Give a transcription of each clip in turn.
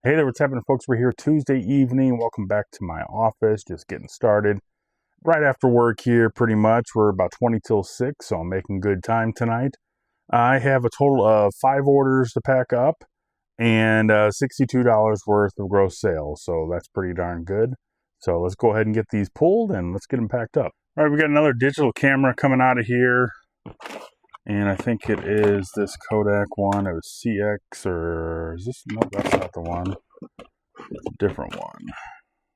Hey there, what's happening, folks? We're here Tuesday evening. Welcome back to my office. Just getting started. Right after work here, pretty much. We're about 20 till 6, so I'm making good time tonight. I have a total of 5 orders to pack up and $62 worth of gross sales, so that's pretty darn good. So let's go ahead and get these pulled and let's get them packed up. All right, we got another digital camera coming out of here. And I think it is this Kodak one. It was CX, or is this? No, that's not the one. It's a different one.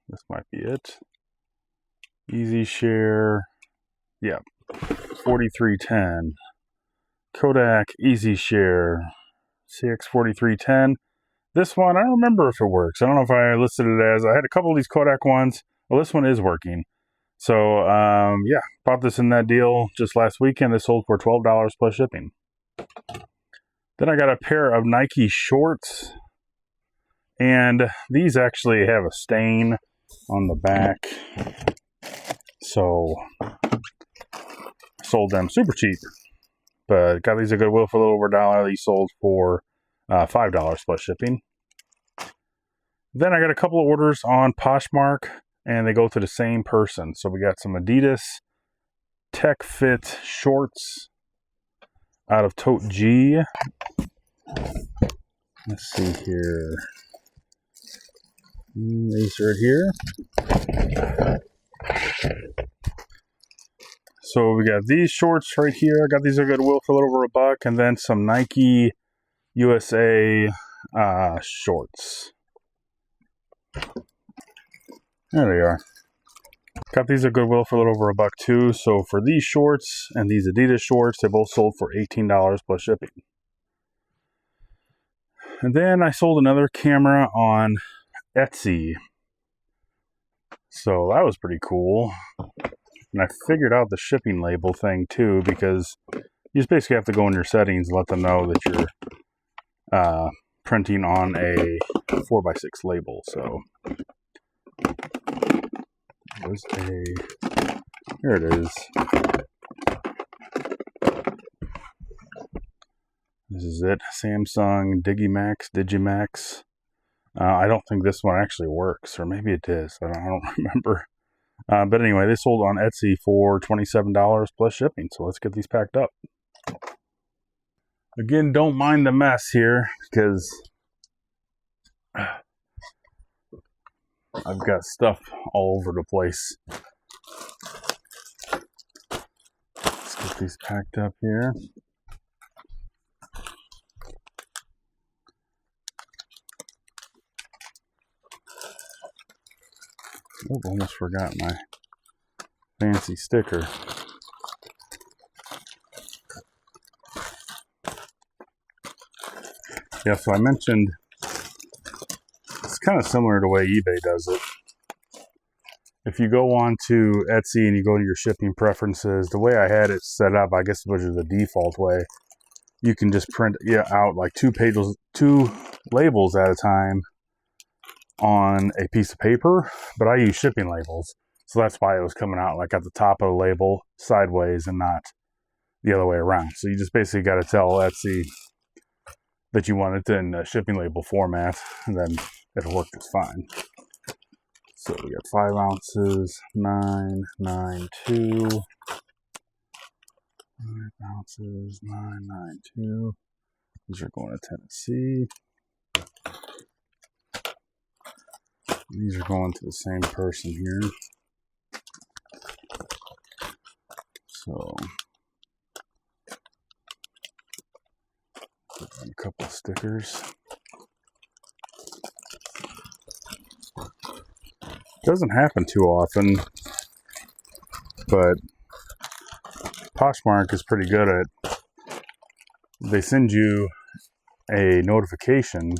This might be it. Easy Share. Yep. 4310. Kodak Easy Share. CX 4310. This one, I don't remember if it works. I don't know if I listed it as. I had a couple of these Kodak ones. Well, this one is working. So, yeah, bought this in that deal just last weekend. This sold for $12 plus shipping. Then I got a pair of Nike shorts. And these actually have a stain on the back. So, sold them super cheap. But got these at Goodwill for a little over $1. These sold for $5 plus shipping. Then I got a couple of orders on Poshmark. And they go to the same person. So we got some Adidas Tech Fit shorts out of Tote G. Let's see here. These right here. So we got these shorts right here. I got these at Goodwill for a little over $1. And then some Nike USA shorts. There they are. Got these at Goodwill for a little over $1 too. So for these shorts and these Adidas shorts, they both sold for $18 plus shipping. And then I sold another camera on Etsy. So that was pretty cool. And I figured out the shipping label thing too, because you just basically have to go in your settings and let them know that you're printing on a 4x6 label. So here it is. This is it. Samsung Digimax. I don't think this one actually works, or maybe it is. I don't remember. But anyway, they sold on Etsy for $27 plus shipping. So let's get these packed up. Again, don't mind the mess here, because I've got stuff all over the place. Let's get these packed up here. Oh, almost forgot my fancy sticker. Yeah, so I mentioned it's kind of similar to the way eBay does it. If you go on to Etsy and you go to your shipping preferences, the way I had it set up, I guess which is the default way, you can just print out like two labels at a time on a piece of paper, but I use shipping labels. So that's why it was coming out like at the top of the label sideways and not the other way around. So you just basically got to tell Etsy that you want it in a shipping label format, and then it'll work just fine. So we got 5 ounces, 992. 5 ounces, 992. These are going to Tennessee. These are going to the same person here. So, put on a couple of stickers. Doesn't happen too often, but Poshmark is pretty good at, they send you a notification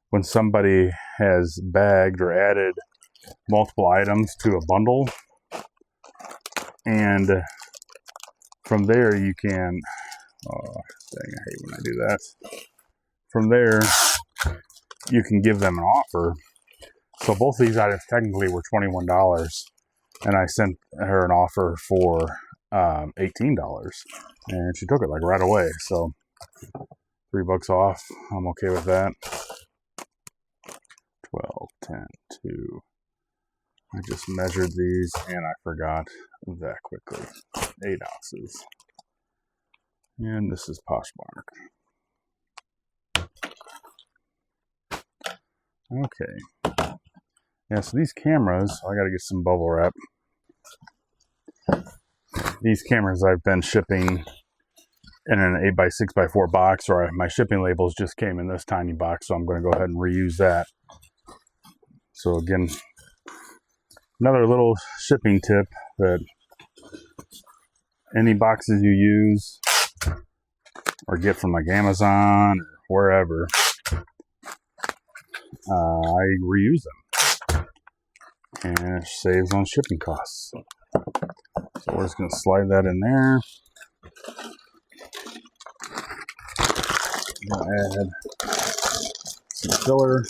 when somebody has bagged or added multiple items to a bundle. And from there you can, oh dang, I hate when I do that. From there, you can give them an offer. So both these items technically were $21, and I sent her an offer for $18, and she took it like right away. So $3 off. I'm okay with that. 2. I just measured these and I forgot that quickly. 8 ounces. And this is Poshmark. Okay. Yeah, so these cameras, I gotta get some bubble wrap. These cameras I've been shipping in an 8x6x4 box, or my shipping labels just came in this tiny box, so I'm going to go ahead and reuse that. So again, another little shipping tip that any boxes you use or get from like Amazon or wherever, I reuse them, and it saves on shipping costs. So we're just going to slide that in there. I'm going to add some filler.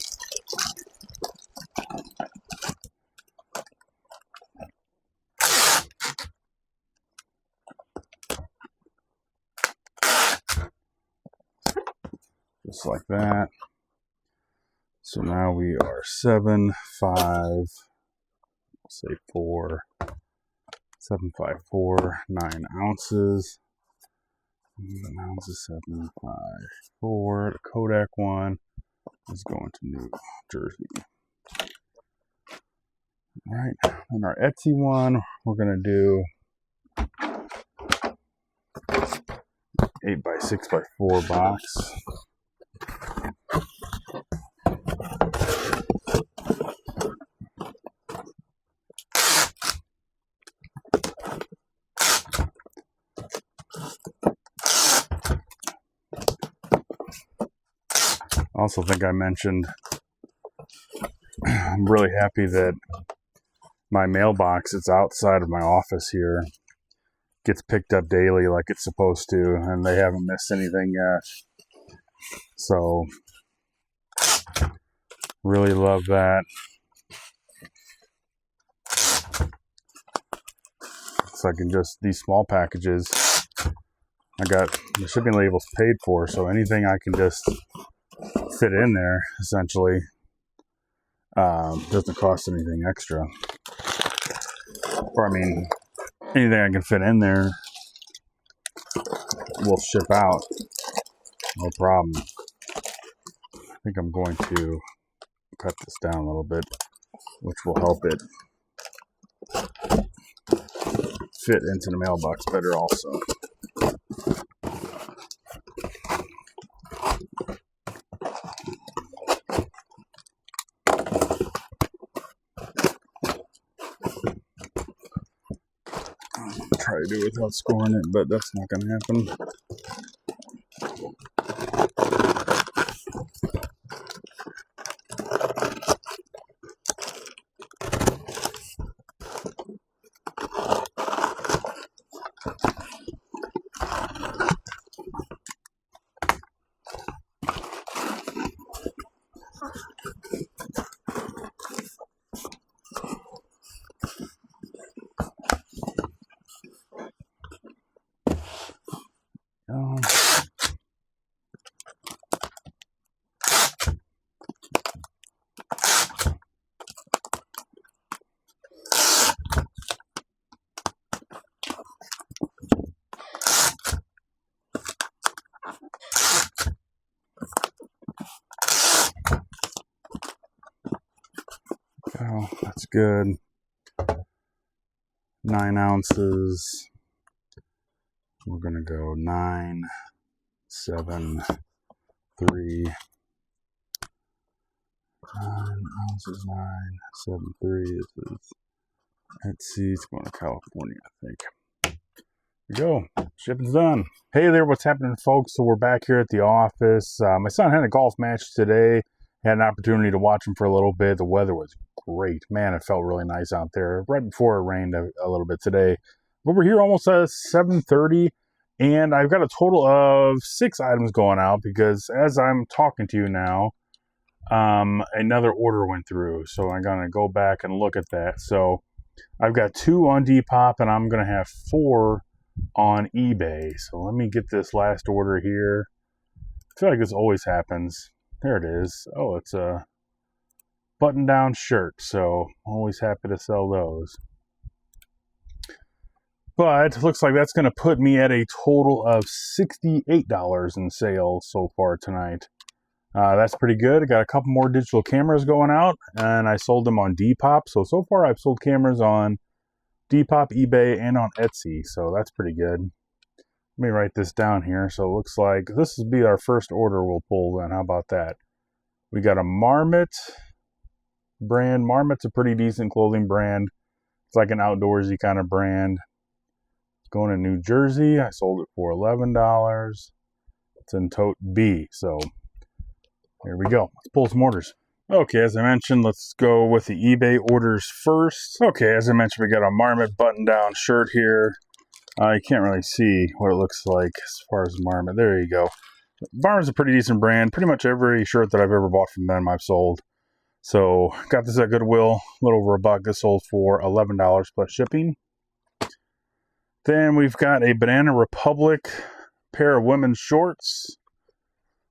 Just like that. So now we are 7, 5, say 4, 7, 5, 4, 9 ounces. 9 ounces, 7, 5, 4. The Kodak one is going to New Jersey. All right, and our Etsy one, we're going to do 8x6x4 box. I also think I mentioned I'm really happy that my mailbox, it's outside of my office here, gets picked up daily like it's supposed to, and they haven't missed anything yet. So really love that. So I can just, these small packages, I got the shipping labels paid for, so anything I can just fit in there essentially doesn't cost anything extra. Or I mean, anything I can fit in there will ship out, no problem. I think I'm going to cut this down a little bit, which will help it fit into the mailbox better also. Try to do it without scoring it, but that's not going to happen. Oh, that's good. 9 ounces. We're going to go 9, 7, 3. 9 ounces, 9, 7, 3. This is Etsy. It's going to California, I think. There we go. Shipping's done. Hey there, what's happening, folks? So we're back here at the office. My son had a golf match today. Had an opportunity to watch him for a little bit. The weather was great. Man, it felt really nice out there right before it rained a little bit today. But we're here almost at 7:30, and I've got a total of 6 items going out because as I'm talking to you now, another order went through. So I'm going to go back and look at that. So I've got 2 on Depop, and I'm going to have 4 on eBay. So let me get this last order here. I feel like this always happens. There it is. Oh, it's a button-down shirt, so always happy to sell those. But it looks like that's going to put me at a total of $68 in sales so far tonight. That's pretty good. I got a couple more digital cameras going out, and I sold them on Depop. So far I've sold cameras on Depop, eBay, and on Etsy, so that's pretty good. Let me write this down here. So it looks like this will be our first order we'll pull then. How about that? We got a Marmot brand. Marmot's a pretty decent clothing brand. It's like an outdoorsy kind of brand. It's going to New Jersey. I sold it for $11. It's in tote B. So here we go. Let's pull some orders. Okay, as I mentioned, let's go with the eBay orders first. Okay, as I mentioned, we got a Marmot button-down shirt here. You can't really see what it looks like as far as Marmot. There you go. Marmot's a pretty decent brand. Pretty much every shirt that I've ever bought from them, I've sold. So, got this at Goodwill, a little over $1. This sold for $11 plus shipping. Then we've got a Banana Republic pair of women's shorts.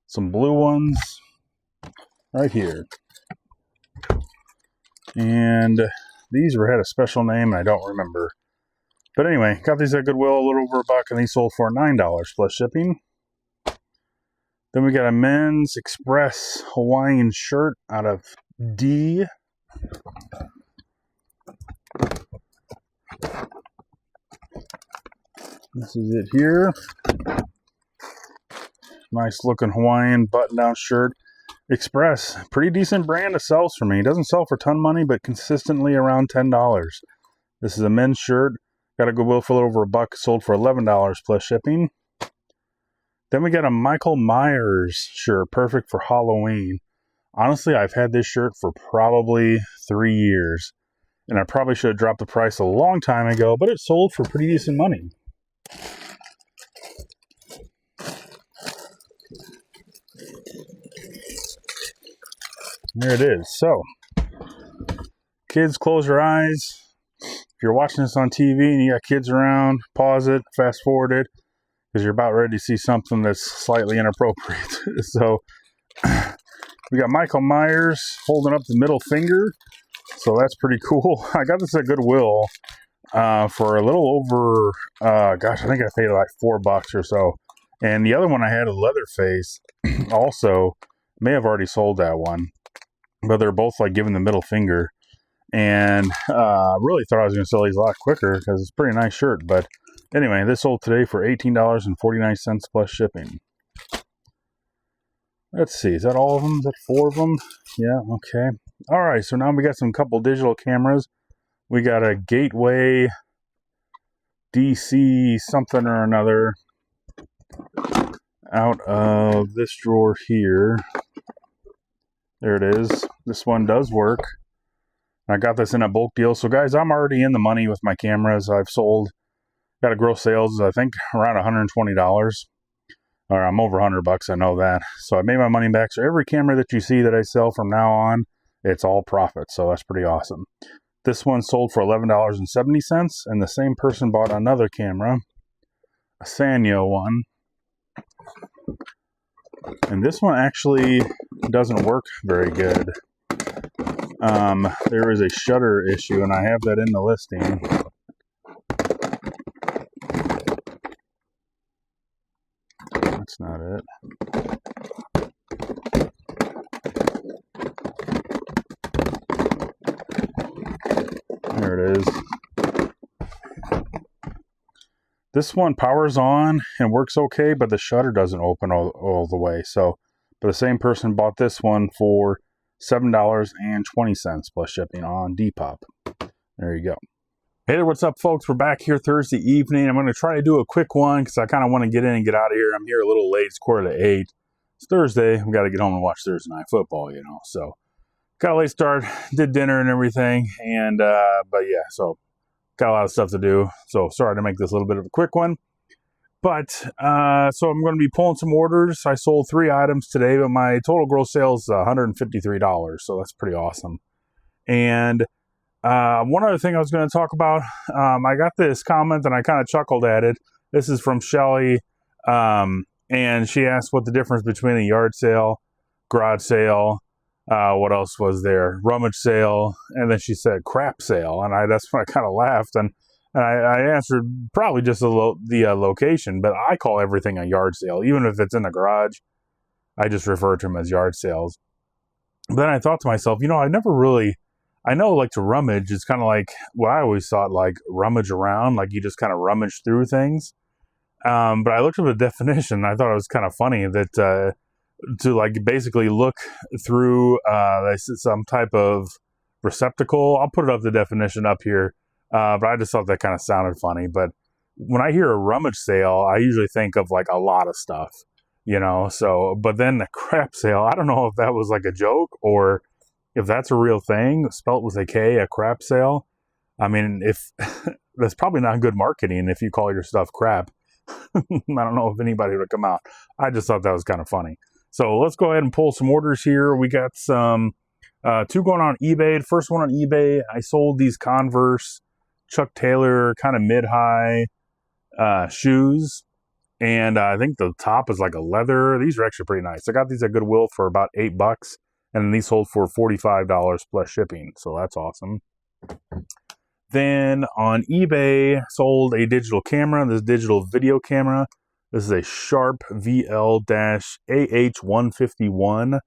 Some blue ones right here. And these had a special name, and I don't remember. But anyway, got these at Goodwill, a little over $1, and these sold for $9 plus shipping. Then we got a men's Express Hawaiian shirt out of D. This is it here. Nice looking Hawaiian button-down shirt. Express, pretty decent brand. It sells for me. It doesn't sell for a ton of money, but consistently around $10. This is a men's shirt. Got a Goodwill for a little over $1. Sold for $11 plus shipping. Then we got a Michael Myers shirt, perfect for Halloween. Honestly, I've had this shirt for probably 3 years. And I probably should have dropped the price a long time ago, but it sold for pretty decent money. There it is. So, kids, close your eyes. If you're watching this on TV and you got kids around, pause it, fast forward it, because you're about ready to see something that's slightly inappropriate. So, we got Michael Myers holding up the middle finger. So that's pretty cool. I got this at Goodwill for a little over, gosh, I think I paid like $4 or so. And the other one I had, a Leatherface, also may have already sold that one. But they're both like giving the middle finger. And I really thought I was going to sell these a lot quicker because it's a pretty nice shirt. But anyway, this sold today for $18.49 plus shipping. Let's see, is that all of them? Is that 4 of them? Yeah, okay. All right, so now we got some couple digital cameras. We got a Gateway DC something or another out of this drawer here. There it is. This one does work. I got this in a bulk deal. So guys, I'm already in the money with my cameras. I've sold, got a gross sales, I think around $120. Or I'm over $100, I know that. So I made my money back. So every camera that you see that I sell from now on, it's all profit. So that's pretty awesome. This one sold for $11.70, and the same person bought another camera, a Sanyo one. And this one actually doesn't work very good. There is a shutter issue, and I have that in the listing. That's not it. There it is. This one powers on and works okay, but the shutter doesn't open all the way. So, but the same person bought this one for $7.20 plus shipping on Depop. There you go. Hey there, what's up, folks? We're back here Thursday evening. I'm going to try to do a quick one because I kind of want to get in and get out of here. I'm here a little late. It's 7:45. It's Thursday. We got to get home and watch Thursday night football, you know. So, got a late start, did dinner and everything, and but yeah, so got a lot of stuff to do. So sorry to make this a little bit of a quick one. But so I'm going to be pulling some orders. I sold 3 items today, but my total gross sales is $153. So that's pretty awesome. And one other thing I was going to talk about, I got this comment and I kind of chuckled at it. This is from Shelly, and she asked what the difference between a yard sale, garage sale, What else was there? Rummage sale, and then she said crap sale, and that's when I kind of laughed, and I answered probably just the location, but I call everything a yard sale, even if it's in the garage. I just refer to them as yard sales. But then I thought to myself, I know like to rummage is kind of like what I always thought, like rummage around, like you just kind of rummage through things. But I looked up the definition. I thought it was kind of funny that to like basically look through some type of receptacle. I'll put it up the definition up here, but I just thought that kind of sounded funny. But when I hear a rummage sale, I usually think of like a lot of stuff, So, but then the crap sale, I don't know if that was like a joke or if that's a real thing, spelt with a K, a crap sale. I mean, if that's probably not good marketing if you call your stuff crap. I don't know if anybody would come out. I just thought that was kind of funny. So let's go ahead and pull some orders here. We got some two going on eBay. The first one on eBay, I sold these Converse Chuck Taylor kind of mid-high shoes. And I think the top is like a leather. These are actually pretty nice. I got these at Goodwill for about $8, and these sold for $45 plus shipping. So that's awesome. Then on eBay, sold a digital camera. This digital video camera. This is a Sharp VL-AH151.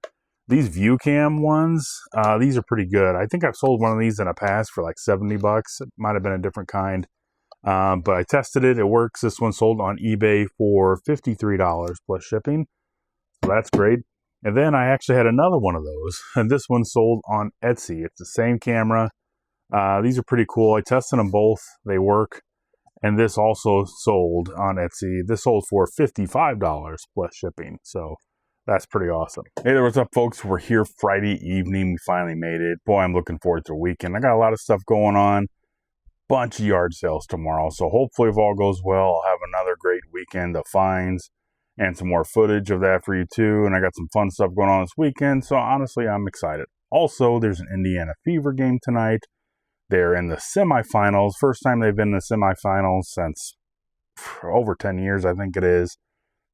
These ViewCam ones, these are pretty good. I think I've sold one of these in the past for like $70. It might have been a different kind. But I tested it. It works. This one sold on eBay for $53 plus shipping. So that's great. And then I actually had another one of those. And this one sold on Etsy. It's the same camera. These are pretty cool. I tested them both. They work. And this also sold on Etsy. This sold for $55 plus shipping. So that's pretty awesome. Hey there, what's up, folks? We're here Friday evening. We finally made it. Boy, I'm looking forward to the weekend. I got a lot of stuff going on. Bunch of yard sales tomorrow. So hopefully if all goes well, I'll have another great weekend of finds and some more footage of that for you too. And I got some fun stuff going on this weekend. So honestly, I'm excited. Also, there's an Indiana Fever game tonight. They're in the semifinals. First time they've been in the semifinals since over 10 years, I think it is.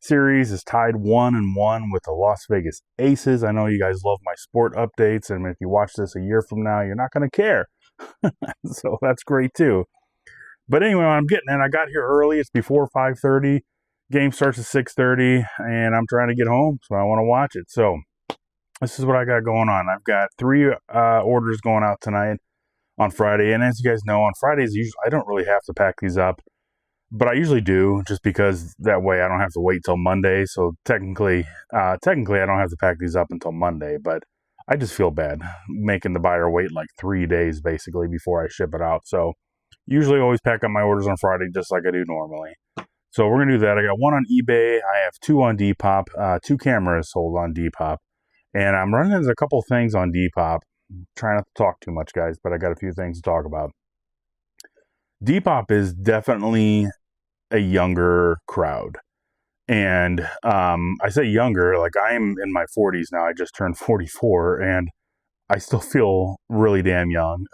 Series is tied 1-1 with the Las Vegas Aces. I know you guys love my sport updates, and if you watch this a year from now, you're not going to care. So that's great too. But anyway, I'm getting in. I got here early. It's before 5:30. Game starts at 6:30, and I'm trying to get home, so I want to watch it. So this is what I got going on. I've got 3 orders going out tonight on Friday, and as you guys know, on Fridays usually I don't really have to pack these up, but I usually do, just because that way I don't have to wait till Monday. So technically I don't have to pack these up until Monday, but I just feel bad making the buyer wait like 3 days basically before I ship it out. So usually always pack up my orders on Friday just like I do normally. So we're going to do that. I got 1 on eBay. I have 2 on Depop, 2 cameras sold on Depop. And I'm running into a couple things on Depop. Try not to talk too much, guys, but I got a few things to talk about. Depop is definitely a younger crowd. And I say younger, like I'm in my 40s now. I just turned 44, and I still feel really damn young.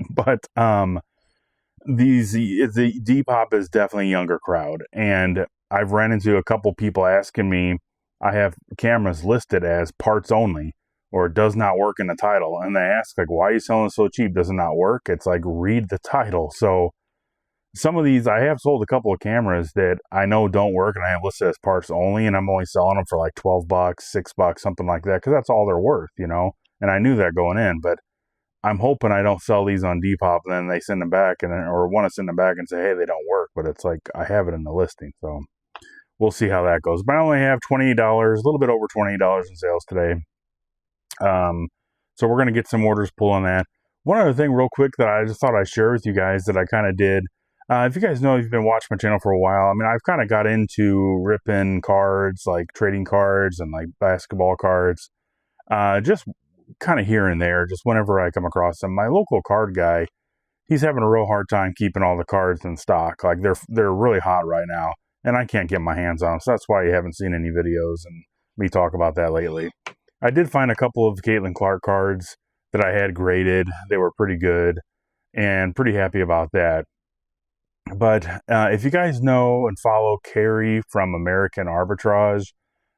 But the Depop is definitely a younger crowd. And I've ran into a couple people asking me, I have cameras listed as parts only, or does not work in the title. And they ask, like, why are you selling it so cheap? Does it not work? It's like, read the title. So some of these, I have sold a couple of cameras that I know don't work, and I have listed as parts only, and I'm only selling them for like $12, $6, something like that, because that's all they're worth, And I knew that going in, but I'm hoping I don't sell these on Depop, and then they send them back, or want to send them back and say, hey, they don't work. But it's like, I have it in the listing, so we'll see how that goes. But I only have $28, a little bit over $28 in sales today. So we're going to get some orders pulled on that. One other thing real quick that I just thought I'd share with you guys that I kind of did. If you guys know, if you've been watching my channel for a while, I mean, I've kind of got into ripping cards, like trading cards and like basketball cards, just kind of here and there, just whenever I come across them. My local card guy, he's having a real hard time keeping all the cards in stock. Like they're really hot right now, and I can't get my hands on them. So that's why you haven't seen any videos and me talk about that lately. I did find a couple of Caitlin Clark cards that I had graded. They were pretty good, and pretty happy about that. But if you guys know and follow Carrie from American Arbitrage,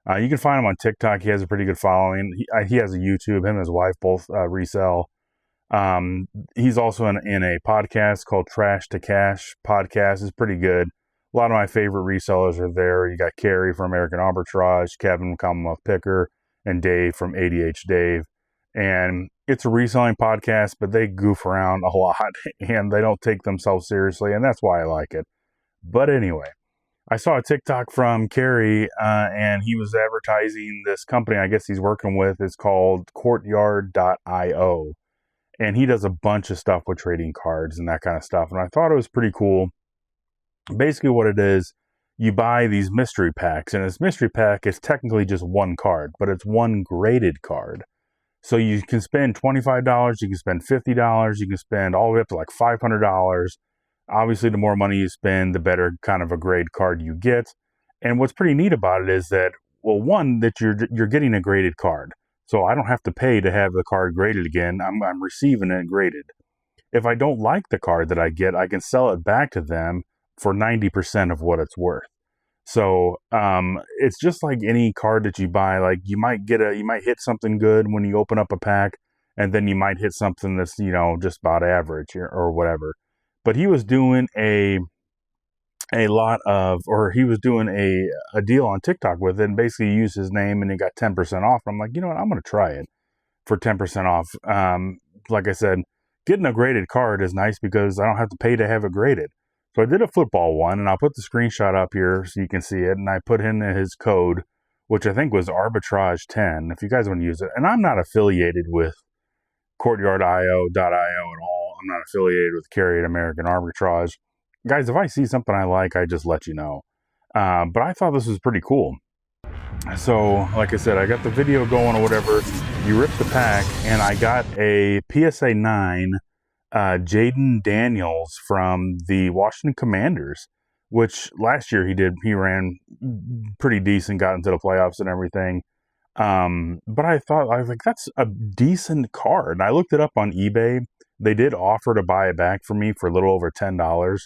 You can find him on TikTok. He has a pretty good following. He has a YouTube. Him and his wife both resell. He's also in a podcast called Trash to Cash podcast. It's pretty good. A lot of my favorite resellers are there. You got Carrie from American Arbitrage, Kevin Commonwealth Picker, and Dave from ADH Dave. And it's a reselling podcast, but they goof around a lot and they don't take themselves seriously, and that's why I like it. But anyway, I saw a TikTok from Carrie, and he was advertising this company I guess he's working with. It's called Courtyard.io. And he does a bunch of stuff with trading cards and that kind of stuff. And I thought it was pretty cool. Basically what it is, you buy these mystery packs. And this mystery pack is technically just one card, but it's one graded card. So you can spend $25, you can spend $50, you can spend all the way up to like $500. Obviously, the more money you spend, the better kind of a grade card you get. And what's pretty neat about it is that, well, one, that you're getting a graded card. So I don't have to pay to have the card graded again. I'm receiving it graded. If I don't like the card that I get, I can sell it back to them for 90% of what it's worth. So it's just like any card that you buy. Like you might hit something good when you open up a pack, and then you might hit something that's, just about average or whatever. But he was doing a deal on TikTok with it, and basically used his name and he got 10% off. I'm like, you know what, I'm going to try it for 10% off. Like I said, getting a graded card is nice because I don't have to pay to have it graded. So I did a football one, and I'll put the screenshot up here so you can see it. And I put in his code, which I think was arbitrage10, if you guys want to use it. And I'm not affiliated with Courtyard.io at all. I'm not affiliated with Carry at American Arbitrage. Guys, if I see something I like, I just let you know. But I thought this was pretty cool. So, like I said, I got the video going or whatever. You rip the pack, and I got a PSA 9 Jaden Daniels from the Washington Commanders, which last year he ran pretty decent, got into the playoffs and everything. But I was like, that's a decent card. And I looked it up on eBay. They did offer to buy it back for me for a little over $10.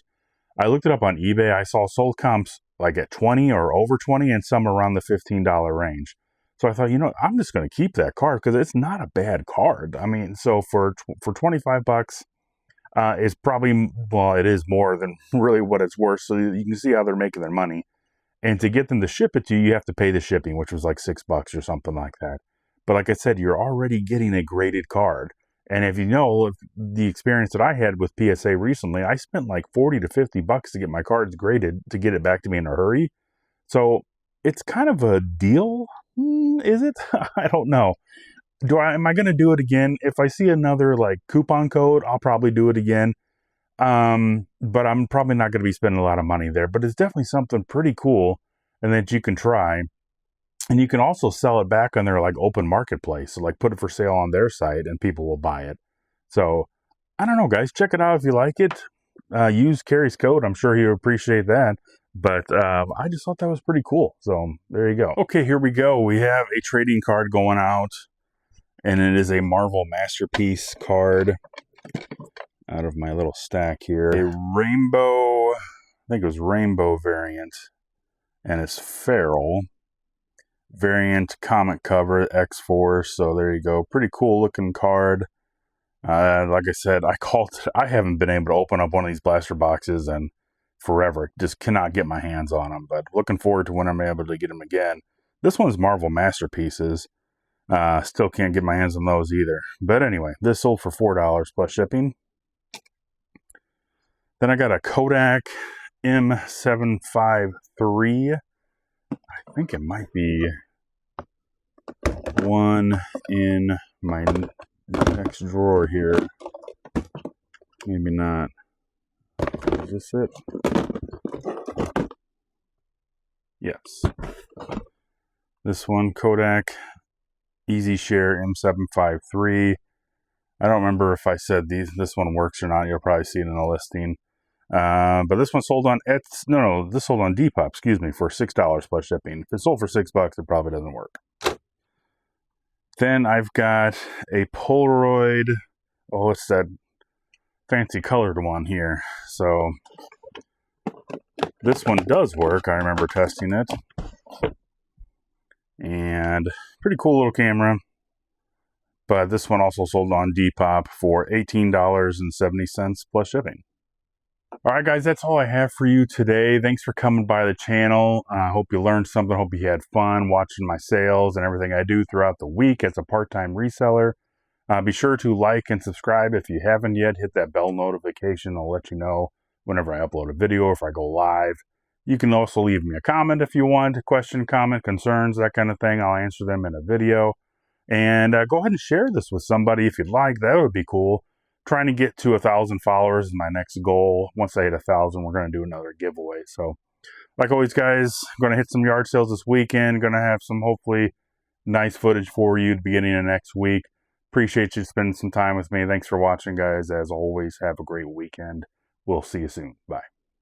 I looked it up on eBay. I saw sold comps like at 20 or over 20 and some around the $15 range. So I thought, I'm just going to keep that card because it's not a bad card. I mean, so for $25, it's probably, well, it is more than really what it's worth. So you can see how they're making their money. And to get them to ship it to you, you have to pay the shipping, which was like $6 or something like that. But like I said, you're already getting a graded card. And if the experience that I had with PSA recently, I spent like $40 to $50 to get my cards graded to get it back to me in a hurry. So it's kind of a deal. Is it? I don't know. Am I going to do it again? If I see another like coupon code, I'll probably do it again. But I'm probably not going to be spending a lot of money there. But it's definitely something pretty cool and that you can try. And you can also sell it back on their like open marketplace. So like put it for sale on their site and people will buy it. So I don't know, guys. Check it out if you like it. Use Carrie's code. I'm sure he'll appreciate that. But I just thought that was pretty cool. So there you go. Okay, here we go. We have a trading card going out. And it is a Marvel Masterpiece card out of my little stack here. A rainbow, I think it was rainbow variant. And it's Feral. Variant comic cover, X-Force. So there you go. Pretty cool looking card. Like I said, I haven't been able to open up one of these blaster boxes in forever. Just cannot get my hands on them. But looking forward to when I'm able to get them again. This one's Marvel Masterpieces. Still can't get my hands on those either. But anyway, this sold for $4 plus shipping. Then I got a Kodak M753. I think it might be one in my next drawer here. Maybe not. Is this it? Yes. This one, Kodak Easy Share M753. I don't remember if I said this one works or not. You'll probably see it in the listing. But this one sold on this sold on Depop, excuse me, for $6 plus shipping. If it sold for $6, it probably doesn't work. Then I've got a Polaroid. Oh, it's that fancy colored one here. So this one does work. I remember testing it. And pretty cool little camera. But this one also sold on Depop for $18.70 plus shipping. Alright guys, that's all I have for you today. Thanks for coming by the channel. I hope you learned something. Hope you had fun watching my sales and everything I do throughout the week as a part-time reseller. Be sure to like and subscribe if you haven't yet. Hit that bell notification. I'll let you know whenever I upload a video or if I go live. You can also leave me a comment if you want. A question, comment, concerns, that kind of thing. I'll answer them in a video. And go ahead and share this with somebody if you'd like. That would be cool. Trying to get to 1,000 followers is my next goal. Once I hit 1,000, we're going to do another giveaway. So, like always, guys, I'm going to hit some yard sales this weekend. Going to have some, hopefully, nice footage for you at the beginning of next week. Appreciate you spending some time with me. Thanks for watching, guys. As always, have a great weekend. We'll see you soon. Bye.